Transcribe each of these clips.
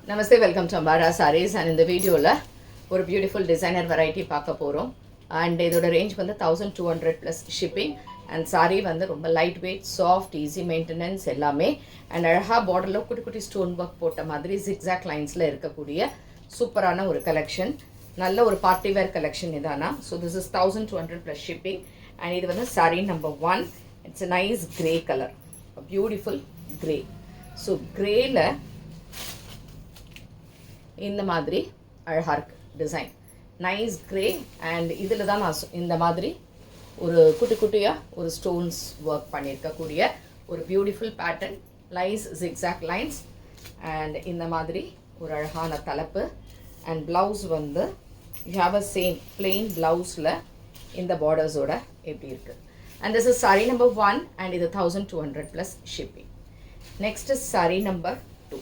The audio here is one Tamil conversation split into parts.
Namaste, welcome to Ambara Sarees. And in the video ஒரு beautiful designer variety பார்க்க போறோம். And இதோட range வந்து 1200 plus shipping. And saree வந்து ரொம்ப light weight, soft, easy maintenance எல்லாமே. And அழகா borderல குட்டி குட்டி stone work போட்ட மாதிரி zigzag linesல இருக்கக்கூடிய சூப்பரான ஒரு collection. நல்ல ஒரு party wear collection இதானா. So this is 1200 plus shipping. And இது வந்து saree number 1. It's a nice grey color. A beautiful grey. So greyல இந்த மாதிரி அழகா இருக்கு டிசைன் நைஸ் கிரே அண்ட் இதில் தான் நான் இந்த மாதிரி ஒரு குட்டி குட்டியாக ஒரு ஸ்டோன்ஸ் ஒர்க் பண்ணியிருக்கக்கூடிய ஒரு beautiful pattern lies zigzag lines and இந்த மாதிரி ஒரு அழகான தலைப்பு அண்ட் ப்ளவுஸ் வந்து you have a same plain ப்ளவுஸில் இந்த பார்டர்ஸோட எப்படி இருக்குது and this is sari number 1 and இது 1200 plus shipping next is sari number 2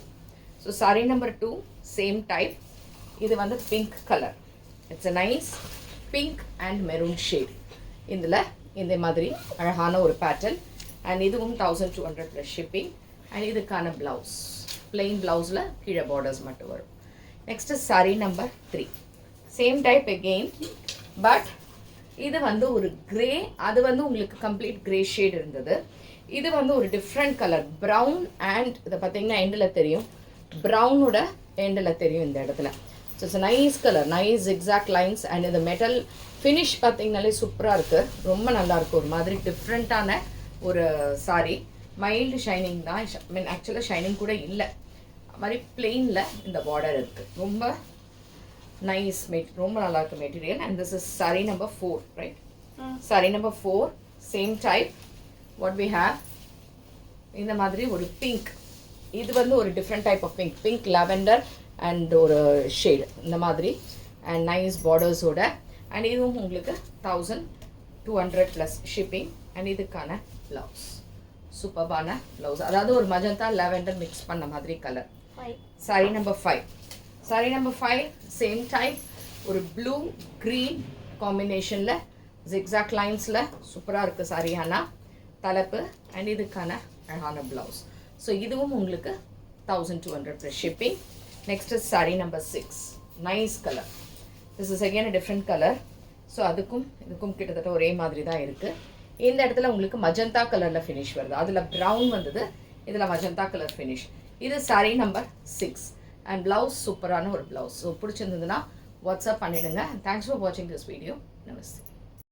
so sari number 2 same type இது வந்து pink color it's a nice pink and maroon shade இதில் இந்த மாதிரி அழகான ஒரு pattern and இதுவும் 1200 plus shipping and இதுக்கான blouse plain blouseல கீழே borders மட்டும் வரும் next is saree number 3 same type again but இது வந்து ஒரு grey அது வந்து உங்களுக்கு complete grey shade இருந்தது இது வந்து ஒரு different color brown and இதை பார்த்தீங்கன்னா எண்டில் தெரியும் ப்ரௌனோட எண்டில் தெரியும் இந்த இடத்துல so it's nice colour nice exact lines and இந்த மெட்டல் ஃபினிஷ் பார்த்தீங்கனாலே சூப்பராக இருக்குது ரொம்ப நல்லாயிருக்கும் ஒரு மாதிரி டிஃப்ரெண்ட்டான ஒரு சாரி மைல்டு ஷைனிங் தான் மீன் ஆக்சுவலாக ஷைனிங் கூட இல்லை அது மாதிரி பிளெயினில் இந்த பார்டர் இருக்குது ரொம்ப நைஸ் ரொம்ப நல்லாயிருக்கு material and this is sari number 4 right sari number 4 same type what we have இந்த மாதிரி ஒரு பிங்க் இது வந்து ஒரு different type of pink lavender and ஒரு ஷேடு இந்த மாதிரி அண்ட் நைஸ் பார்டர்ஸோட அண்ட் இதுவும் உங்களுக்கு 1200 ப்ளஸ் ஷிப்பிங் அண்ட் இதுக்கான ப்ளவுஸ் சூப்பர்பான ப்ளவுஸ் அதாவது ஒரு மஜந்தா லாவெண்டர் மிக்ஸ் பண்ண மாதிரி colour sari number 5 sari number 5 same type ஒரு ப்ளூ க்ரீன் காம்பினேஷனில் ஜிக்ஸாக் லைன்ஸில் சூப்பராக இருக்குது சாரியானா தலைப்பு அண்ட் இதுக்கான அழகான ப்ளவுஸ் ஸோ இதுவும் உங்களுக்கு 1200 plus shipping next is sari number 6 nice colour this is again a different colour so அதுக்கும் இதுக்கும் கிட்டத்தட்ட ஒரே மாதிரி தான் இருக்குது இந்த இடத்துல உங்களுக்கு மஜந்தா கலரில் ஃபினிஷ் வருது அதில் ப்ரௌன் வந்தது இதில் மஜந்தா கலர் ஃபினிஷ் இது சாரீ நம்பர் 6 அண்ட் ப்ளவுஸ் சூப்பரான ஒரு ப்ளவுஸ் ஸோ பிடிச்சிருந்ததுன்னா வாட்ஸ்அப் பண்ணிவிடுங்க தேங்க்ஸ் ஃபார் வாட்சிங் திஸ் வீடியோ நமஸ்தே